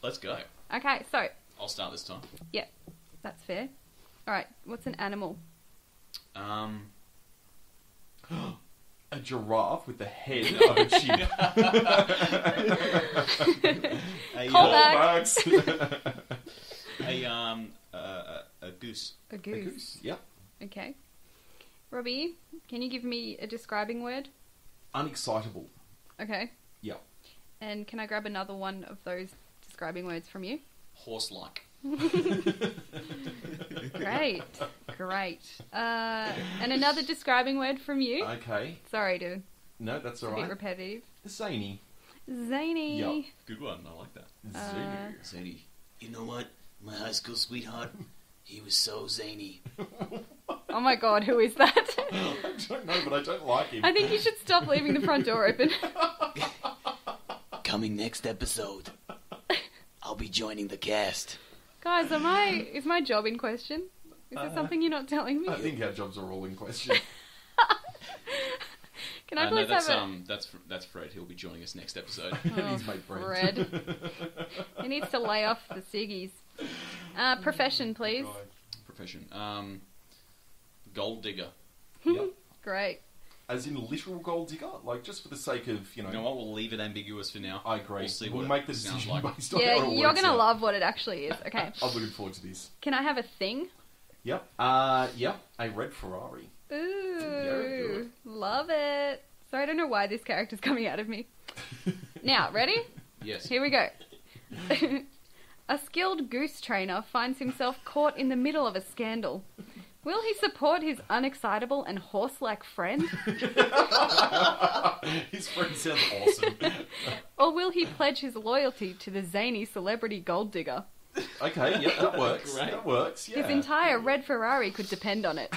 Let's go. Okay, so... I'll start this time. Yeah, that's fair. Alright, what's an animal? A giraffe with the head of a chimp. Callbacks. A goose. A goose. Yep. Okay. Robbie, can you give me a describing word? Unexcitable. Okay. Yep. And can I grab another one of those describing words from you? Horse-like. Great. And another describing word from you? Okay. Sorry to... No, that's a alright. bit repetitive. Zany. Zany. Yep. Good one. I like that. Zany. You know what? My high school sweetheart, he was so zany. Oh my God, who is that? I don't know, but I don't like him. I think you should stop leaving the front door open. Coming next episode, I'll be joining the cast. Guys, is my job in question? Is there something you're not telling me? I think our jobs are all in question. Can I please have that's Fred. He'll be joining us next episode. Oh, He's made Fred. He needs to lay off the ciggies. Profession, please. Profession. Gold digger. Yep. Great. As in literal gold digger? Like, just for the sake of, You know what? We'll leave it ambiguous for now. I agree. We'll see We'll what make the it sounds decision like. based on how Yeah, it you're works going to out. love what it actually is. Okay. I'm looking forward to this. Can I have a thing? Yep. Yep. A red Ferrari. Ooh. Very good. Love it. So I don't know why this character's coming out of me. Now, ready? Yes. Here we go. A skilled goose trainer finds himself caught in the middle of a scandal. Will he support his unexcitable and horse-like friend? His friend sounds awesome. Or will he pledge his loyalty to the zany celebrity gold digger? Okay, yeah, that works. Great. That works, yeah. His entire red Ferrari could depend on it.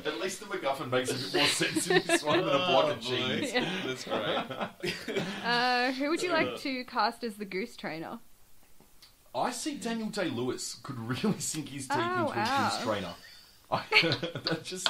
At least the MacGuffin makes a bit more sense in this one than a block of cheese. Yeah. That's great. Who would you like to cast as the goose trainer? I see Daniel Day-Lewis could really sink his teeth into a goose trainer. That just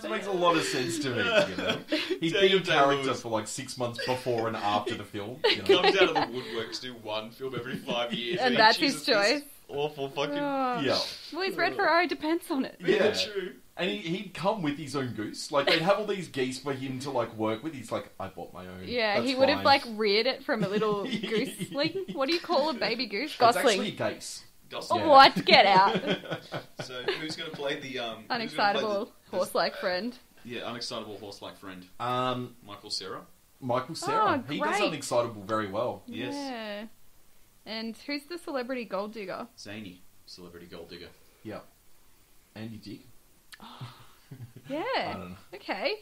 makes a lot of sense to me. You know? He's been in character for like 6 months before and after the film. You know? Comes out of the woodwork to do one film every 5 years. And that's his choice. Awful fucking... Yeah. Well, his red Ferrari depends on it. Yeah. True. And he'd come with his own goose. Like, they'd have all these geese for him to, like, work with. He's like, I bought my own. Yeah, That's he would have, fine. like, reared it from a little goosling. What do you call a baby goose? It's Gosling. actually a geese. Gosling. Yeah. What? Get out. So, who's going to play the... Unexcitable, horse-like friend. Yeah, unexcitable horse-like friend. Michael Cera. Michael Cera. Oh, He does great. unexcitable very well. Yes. Yeah. And who's the celebrity gold digger? Zany. Celebrity gold digger. Yeah. Andy Dick. Yeah. I don't know. Okay.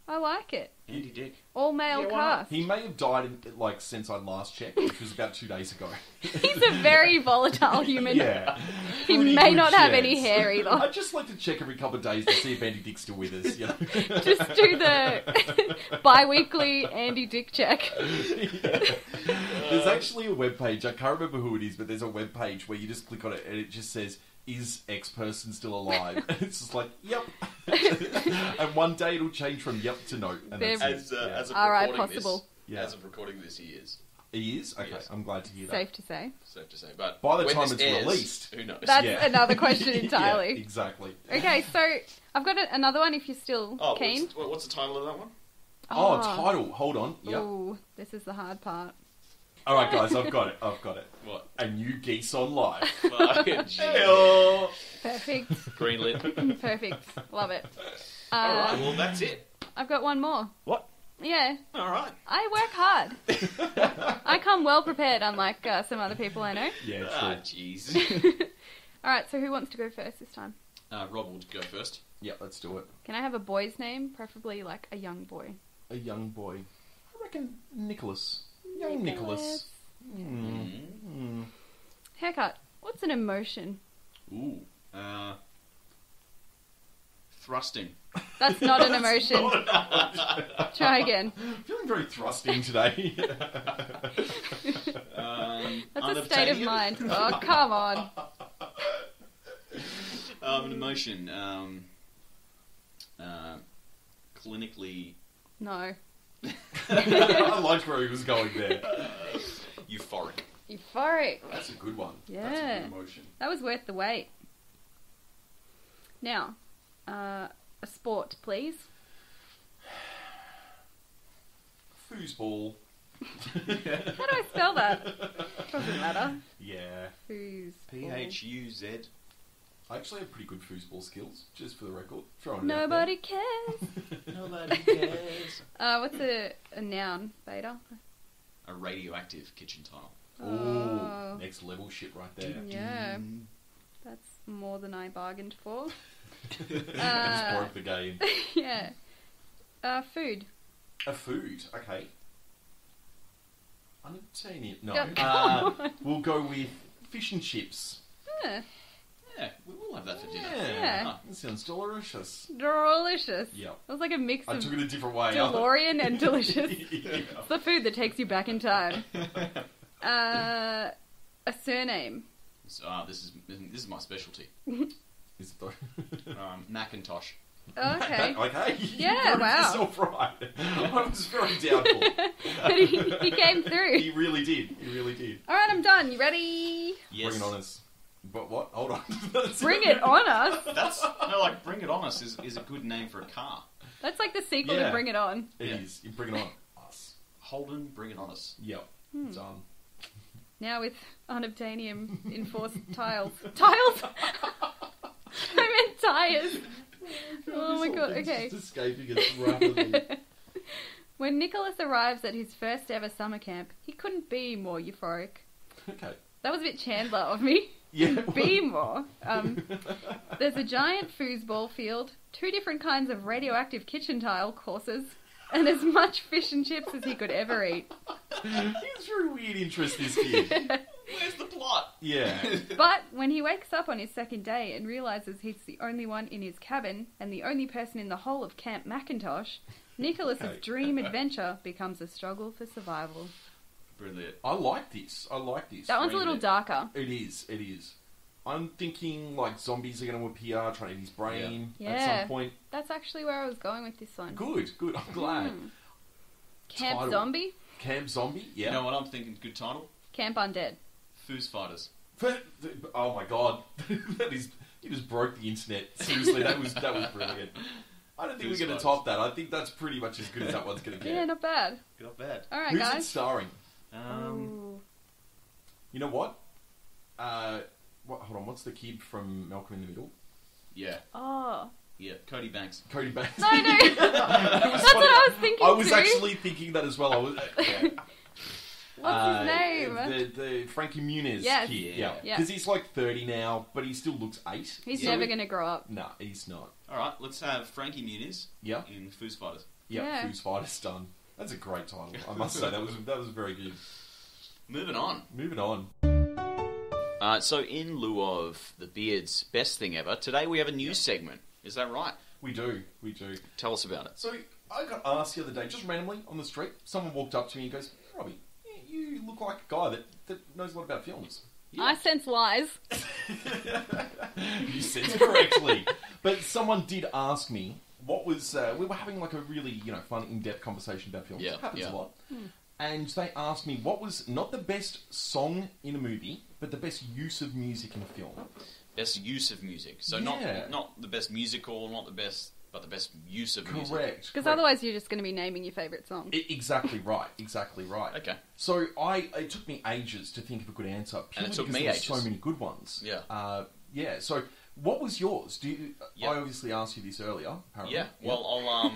I like it. Andy Dick. All male Yeah, why not? cast. He may have died, like, since I last checked, which was about 2 days ago. He's a very volatile human. Yeah. He Pretty may good not have chance. any hair either. I'd just like to check every couple of days to see if Andy Dick's still with us, you know? Just do the bi-weekly Andy Dick check. Yeah. There's actually a webpage, I can't remember who it is, but there's a webpage where you just click on it and it just says, is X person still alive? And it's just like, yep. And one day it'll change from yep to no. And They're- that's it. As of Alright, recording possible. this, Yeah. as of recording this, he is. He is? Okay, Yes. I'm glad to hear that. Safe to say. Safe to say. But By the when time this it's airs, released... who knows? That's another question Yeah, entirely. exactly. Okay, so I've got another one if you're still keen. What's the title of that one? Oh, title. Hold on. Yep. Ooh, this is the hard part. All right, guys, I've got it. What? A New Geese on Life. Fucking gee. Hello. Perfect. Greenlit. Perfect. Love it. Alright, well that's it. I've got one more. What? Yeah. Alright. I work hard. I come well prepared, unlike some other people I know. Yeah, true. Ah, jeez. Alright, so who wants to go first this time? Rob will go first. Yeah, let's do it. Can I have a boy's name? Preferably like a young boy. A young boy. I reckon Nicholas. Young Nicholas. Haircut. What's an emotion? Ooh. Thrusting. That's not an emotion. Try again. Feeling very thrusting today. That's a state of mind. Oh, come on. An emotion. Clinically No. I liked where he was going there. euphoric. Euphoric. That's a good one. Yeah. That's a good emotion. That was worth the wait. Now, a sport, please. Foosball. How do I spell that? Doesn't matter. Yeah. Foosball. Phuz. I actually have pretty good foosball skills, just for the record. Throwing it Nobody cares. Nobody cares. What's a noun, Beta? A radioactive kitchen tile. Ooh, next level shit right there. Yeah. That's more than I bargained for. Just broke the game. Yeah. Food. A food, okay. Unobtainium. No. Come on. We'll go with fish and chips. Yeah. Yeah, we will have that for dinner. Yeah. That sounds delicious. Delicious. Yep. It was like a mix I of took it a different way. DeLorean and delicious. Yeah. It's the food that takes you back in time. A surname. So, this is my specialty. Is it though? Macintosh. Okay. Okay. Yeah, you wow. yourself right. I was very doubtful. But he came through. He really did. He really did. Alright, I'm done. You ready? Yes. Bring it on us. But what? Hold on. Bring it on us. That's Bring It On Us is a good name for a car. That's like the sequel Yeah. to Bring It On. It Yeah. is. You bring it on us. Holden, Bring It On Us. Yep. Done. Now with unobtainium enforced tiles. Tiles? I meant tires. Oh my god, okay. Just escaping us rapidly. When Nicholas arrives at his first ever summer camp, he couldn't be more euphoric. Okay. That was a bit Chandler of me. Yeah. Be more. There's a giant foosball field, 2 different kinds of radioactive kitchen tile courses, and as much fish and chips as he could ever eat. He has very weird interest, this kid. Where's the plot? Yeah. But when he wakes up on his second day and realises he's the only one in his cabin and the only person in the whole of Camp Macintosh, Nicholas's dream adventure becomes a struggle for survival. Brilliant. I like this. That one's a little darker. It is. I'm thinking like zombies are going to appear, trying to eat his brain at Yeah. some point. That's actually where I was going with this one. Good. I'm glad. Camp Title. Zombie? Camp Zombie? Yeah. You know what I'm thinking? Good title? Camp Undead. Foos Fighters. Oh my god. He just broke the internet. Seriously, that was brilliant. I don't think we're going to top that. I think that's pretty much as good as that one's going to get. Yeah, not bad. Not bad. Alright, Who's it guys. starring? Ooh. You know what? Hold on, what's the kid from Malcolm in the Middle? Yeah. Oh. Yeah. Cody Banks. Cody Banks. No, that's what I was thinking I was too. actually thinking that as well. I was. Yeah. What's his name? The Frankie Muniz Yes. kid. Yeah. Because he's like 30 now, but he still looks 8. He's So never going to grow up. No, he's not. All right. Let's have Frankie Muniz Yeah. in Foos Fighters. Yeah. Yeah. Foos Fighters done. That's a great title. I must say that was very good. Moving on. Moving on. So in lieu of the Beard's best thing ever, today we have a news segment. Is that right? We do. Tell us about it. So I got asked the other day, just randomly on the street, someone walked up to me and goes, "Robbie, you look like a guy that knows a lot about films." I sense lies. You sense correctly. But someone did ask me what was... we were having like a really, fun, in-depth conversation about films. Yeah, It happens yeah. a lot. and they asked me what was not the best song in a movie, but the best use of music in a film. Best use of music. So not the best musical, not the best, but the best use of music. Correct. Because otherwise you're just going to be naming your favourite song. Exactly right. Exactly right. Okay. So it took me ages to think of a good answer. And it took because me there were ages. so many good ones. Yeah. Yeah. So what was yours? Yeah. I obviously asked you this earlier. Apparently. Yeah. Well, I'll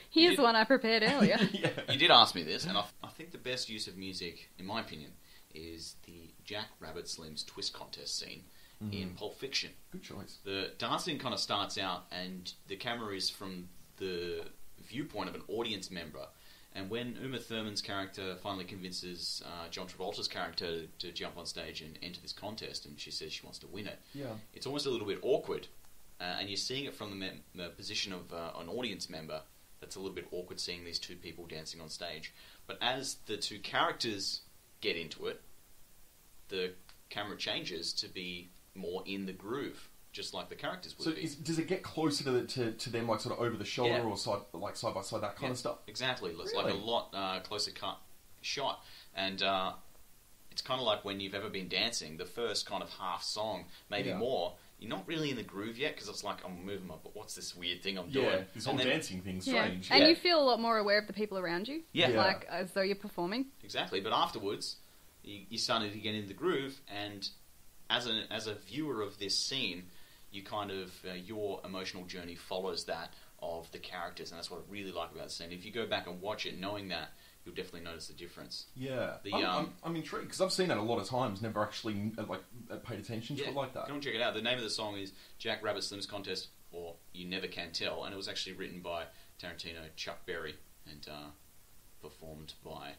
Here's one I prepared earlier. Yeah. You did ask me this, and I think the best use of music, in my opinion, is the Jack Rabbit Slim's twist contest scene in Pulp Fiction. Good choice. The dancing kind of starts out, and the camera is from the viewpoint of an audience member. And when Uma Thurman's character finally convinces John Travolta's character to jump on stage and enter this contest, and she says she wants to win it, it's almost a little bit awkward. And you're seeing it from the position of an audience member. That's a little bit awkward seeing these two people dancing on stage. But as the two characters get into it, the camera changes to be more in the groove, just like the characters would be. Does it get closer to them, like sort of over the shoulder or side by side, that kind of stuff? Exactly. It's Really? like a lot closer cut shot. And it's kind of like when you've ever been dancing, the first kind of half song, maybe more, you're not really in the groove yet, because it's like, I'm moving my... But what's this weird thing I'm doing? Yeah, this whole dancing thing's strange. And you feel a lot more aware of the people around you. Yeah. Like, as though you're performing. Exactly. But afterwards, you're starting to get in the groove, and as a viewer of this scene, you kind of... your emotional journey follows that of the characters, and that's what I really like about the scene. If you go back and watch it, knowing that, you'll definitely notice the difference. Yeah. I'm intrigued, because I've seen that a lot of times, never actually paid attention to it like that. Go and check it out. The name of the song is Jack Rabbit Slim's Contest, or You Never Can Tell, and it was actually written by Tarantino, Chuck Berry, and performed by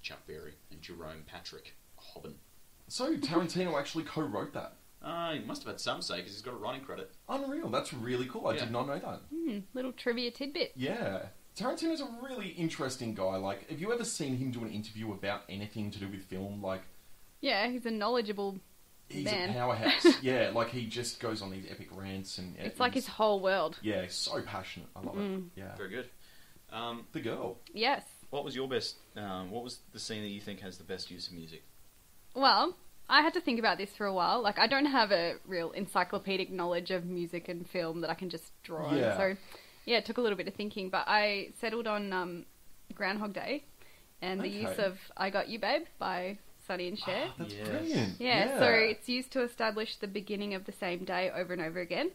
Chuck Berry and Jerome Patrick Hoban. So Tarantino actually co-wrote that? He must have had some say, because he's got a writing credit. Unreal. That's really cool. I did not know that. Little trivia tidbit. Yeah. Tarantino's a really interesting guy. Like, have you ever seen him do an interview about anything to do with film? Like, yeah, he's a knowledgeable man. He's a powerhouse. Yeah, like he just goes on these epic rants and... It's like his whole world. Yeah, so passionate. I love it. Yeah. Very good. The girl. Yes. What was your best... what was the scene that you think has the best use of music? Well, I had to think about this for a while. Like, I don't have a real encyclopedic knowledge of music and film that I can just draw on. So... yeah, it took a little bit of thinking, but I settled on Groundhog Day and the use of I Got You Babe by Sonny and Cher. Oh, that's brilliant. Yeah, so it's used to establish the beginning of the same day over and over again.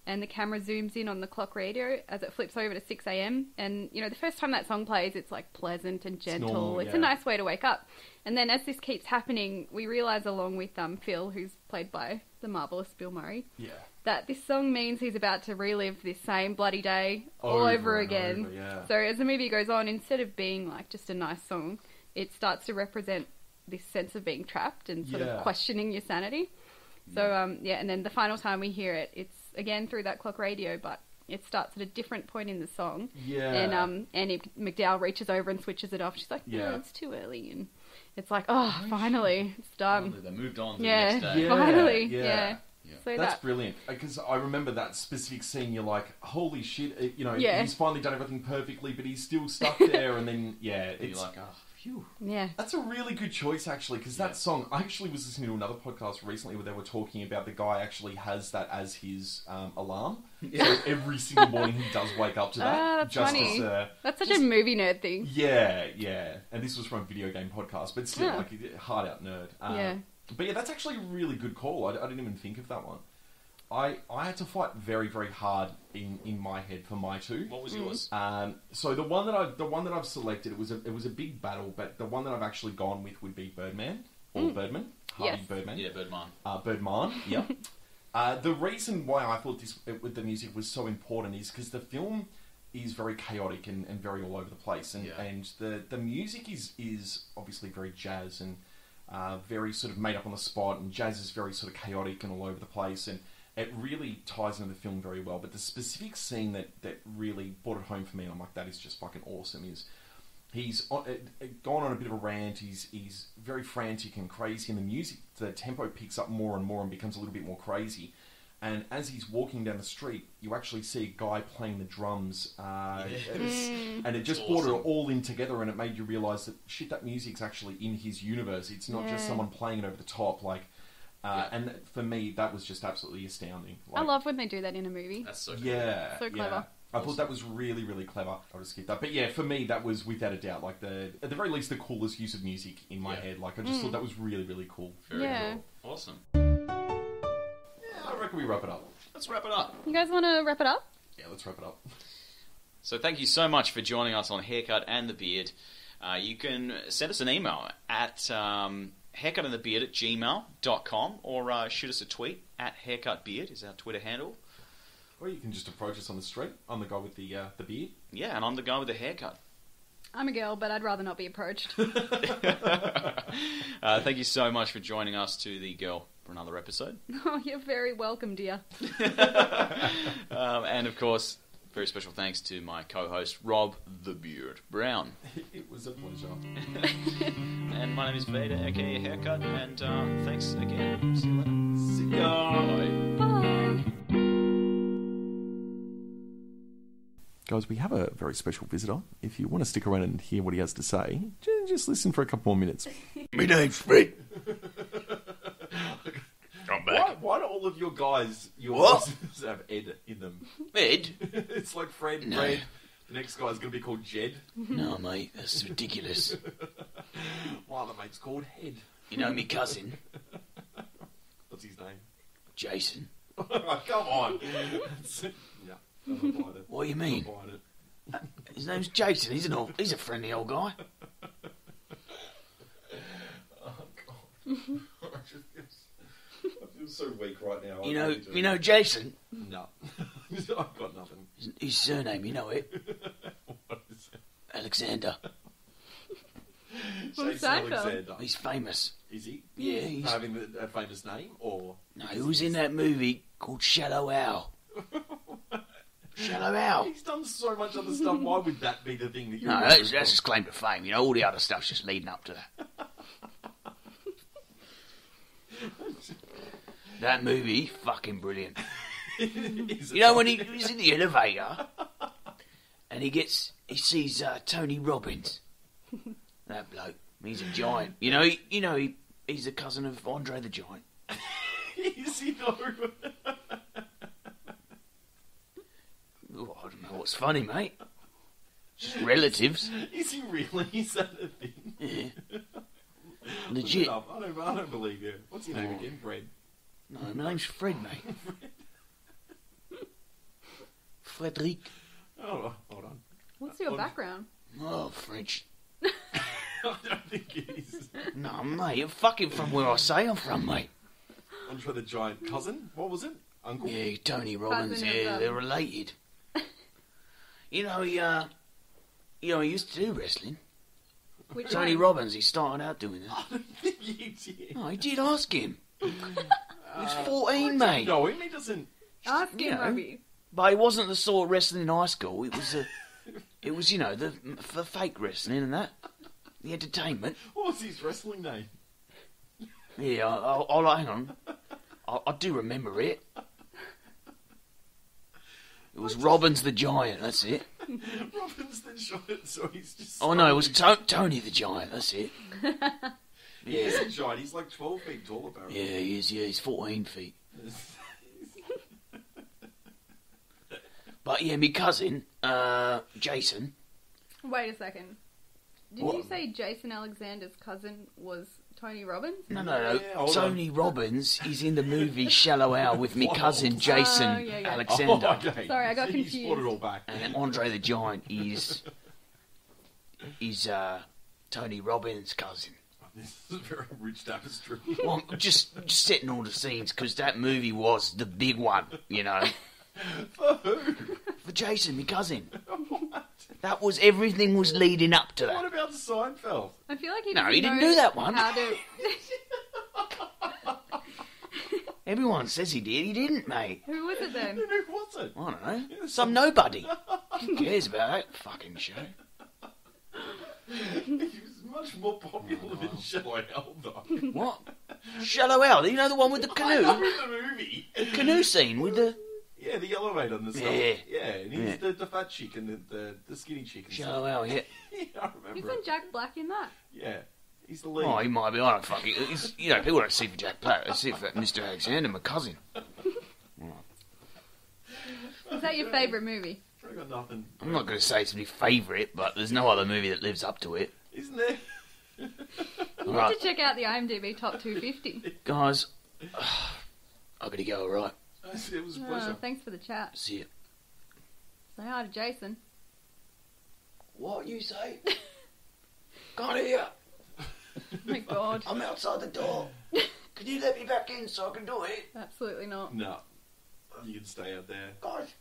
And the camera zooms in on the clock radio as it flips over to 6 a.m. And, you know, the first time that song plays, it's like pleasant and gentle. It's normal, a nice way to wake up. And then as this keeps happening, we realise along with Phil, who's played by the marvellous Bill Murray, that this song means he's about to relive this same bloody day all over again. So as the movie goes on, instead of being like just a nice song, it starts to represent this sense of being trapped and sort of questioning your sanity. So, and then the final time we hear it, it's again through that clock radio, but it starts at a different point in the song. And Annie McDowell reaches over and switches it off. She's like, no, it's too early. And it's like, finally, it's done. Finally, they moved on to the next day. Finally, Yeah. So that's brilliant, because I remember that specific scene. You're like, holy shit, he's finally done everything perfectly, but he's still stuck there, and then, it's like, phew. Yeah. That's a really good choice, actually, because that song, I actually was listening to another podcast recently where they were talking about the guy actually has that as his alarm. So every single morning he does wake up to that. That's funny. That's such a movie nerd thing. Yeah. And this was from a video game podcast, but still, like, hard out nerd. But yeah, that's actually a really good call. I didn't even think of that one. I had to fight very, very hard in my head for my two. What was yours? So the one that I've selected, it was a big battle, but the one that I've actually gone with would be Birdman or Birdman, Harvey Birdman. Yeah, Birdman. Birdman. Yeah. The reason why I thought this with the music was so important is because the film is very chaotic and very all over the place, and the music is obviously very jazz and very sort of made up on the spot, and jazz is very sort of chaotic and all over the place, and it really ties into the film very well. But the specific scene that really brought it home for me, and I'm like, that is just fucking awesome, is he's gone on a bit of a rant, he's very frantic and crazy, and the music, the tempo picks up more and more and becomes a little bit more crazy. And as he's walking down the street, you actually see a guy playing the drums. And it just brought it all in together, and it made you realise that, shit, that music's actually in his universe. It's not just someone playing it over the top. And for me, that was just absolutely astounding. I love when they do that in a movie. That's so cool. Yeah. So clever. I thought that was really, really clever. I'll just skip that. But yeah, for me, that was without a doubt, at the very least, the coolest use of music in my head. I just thought that was really, really cool. Very cool. Awesome. I reckon we wrap it up. Let's wrap it up. You guys want to wrap it up? Yeah, let's wrap it up. So thank you so much for joining us on Haircut and the Beard. You can send us an email at haircutandthebeard@gmail.com or shoot us a tweet at haircutbeard is our Twitter handle. Or you can just approach us on the street. I'm the guy with the beard. Yeah, and I'm the guy with the haircut. I'm a girl, but I'd rather not be approached. Thank you so much for joining us to the Girl for another episode. Oh, you're very welcome, dear. And of course, very special thanks to my co-host, Rob the Beard Brown. It was a pleasure. And my name is Vader, aka Haircut, and thanks again. See you later. See ya. Bye. Guys, we have a very special visitor. If you want to stick around and hear what he has to say, just listen for a couple more minutes. My name's Fred. I'm back. Why do all of your guys, have Ed in them? Ed? It's like Fred, No. Fred. The next guy's going to be called Jed. No, mate, that's ridiculous. My other mate's called Head. You know me cousin, What's his name? Jason. Come on. Yeah, I'm not buying it. What do you mean? I'm not buying it. His name's Jason. He's a friendly old guy. Oh, God. I feel so weak right now. You know Jason? No. I've got nothing. His surname, you know it? What is it? Alexander. From Jason Seinfeld. Alexander. He's famous. Is he? Yeah, he's... Having a famous name, or? No, he was in that movie called Shallow Owl. Shallow Owl. He's done so much other stuff. Why would that be the thing that you? No, that's his claim to fame. You know, all the other stuff's just leading up to that. That movie, fucking brilliant. You know when he's in the elevator and he sees Tony Robbins, that bloke. He's a giant. He's a cousin of Andre the Giant. Is he though? Oh, I don't know what's funny, mate. Just relatives. Is he really? Is that a thing? Yeah. Legit. I don't believe you. What's your name again? Fred. No, my name's Fred, mate. Frederic. Oh, hold on. What's your background? Oh, French. I don't think it is. No, mate, you're fucking from where I say I'm from, mate. Andre the Giant cousin? What was it? Uncle? Yeah, Tony Robbins. Cousin Yeah, of, they're related. He used to do wrestling. Which Tony one? Robbins, he started out doing that. I don't think he did. No, he did. Ask him. He was 14, mate. No, he doesn't. Ask You him, know. Robbie. But it wasn't the sort of wrestling in high school. It was the fake wrestling and that. The entertainment. What was his wrestling name? Yeah, I'll hang on. I do remember it. It was Robbins the Giant, that's it. Robbins the Giant, so he's just... Oh no, it was Tony the Giant, that's it. He is a giant, he's like 12 feet tall apparently. Yeah, he is, he's 14 feet. But yeah, my cousin, Jason... Wait a second. Did What? you say Jason Alexander's cousin was Tony Robbins? No. Yeah, hold Tony Robbins is in the movie Shallow Owl with me cousin Jason yeah. Alexander. Oh, okay. Sorry, I got He's confused. brought it all back. And then Andre the Giant is Tony Robbins' cousin. This is a very rich tapestry. Well, I'm just setting all the scenes because that movie was the big one, you know. For who? For Jason, my cousin. That was everything was leading up to What that. about Seinfeld? I feel like he No, he didn't know do that one. How to... Everyone says he did. He didn't, mate. Who was it then? Who was it? I don't know. Some nobody. Who cares about that fucking show? He was much more popular than Shallow Owl, though. What? Shallow Al. You know the one with the I canoe? know the movie. The canoe scene with the... Yeah, the elevator and the stuff. Yeah. Yeah, and he's the fat chick and the skinny chick. And Shallow Al, yeah. Yeah, I remember. Isn't Jack Black in that? Yeah, he's the lead. Oh, he might be. I don't fucking... You know, people don't see for Jack Black. They see for Mr. Alexander, my cousin. Is that your favourite movie? I got nothing. I'm not going to say it's my favourite, but there's no other movie that lives up to it. Isn't there? You have to check out the IMDb Top 250. Guys, I got to go, alright? It was a pleasure. Thanks for the chat. See you. Say hi to Jason. What you say? Can't hear. Oh my god. I'm outside the door. Can you let me back in so I can do it? Absolutely not. No. You can stay out there. Guys,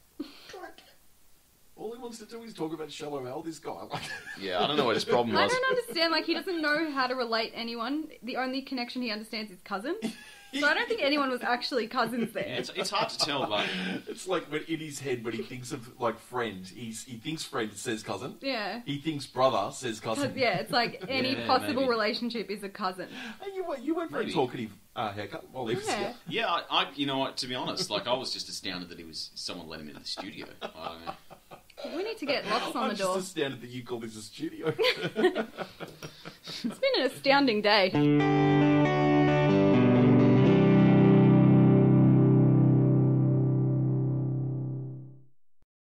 all he wants to do is talk about Shallow Al, this guy. Like, Yeah, I don't know what his problem I was. don't understand, like, he doesn't know how to relate anyone. The only connection he understands is cousins. So I don't think anyone was actually cousins there. Yeah, it's hard to tell, but it's like when in his head when he thinks of like friend, he thinks friend says cousin. Yeah. He thinks brother says cousin. Yeah, it's like any Yeah, possible maybe. relationship is a cousin. And you went for a Maybe. talkative haircut. Well, he was, Yeah. yeah, I you know what? To be honest, like I was just astounded that someone let him into the studio. I don't know. We need to get locks on I'm the door. just astounded that you call this a studio. It's been an astounding day.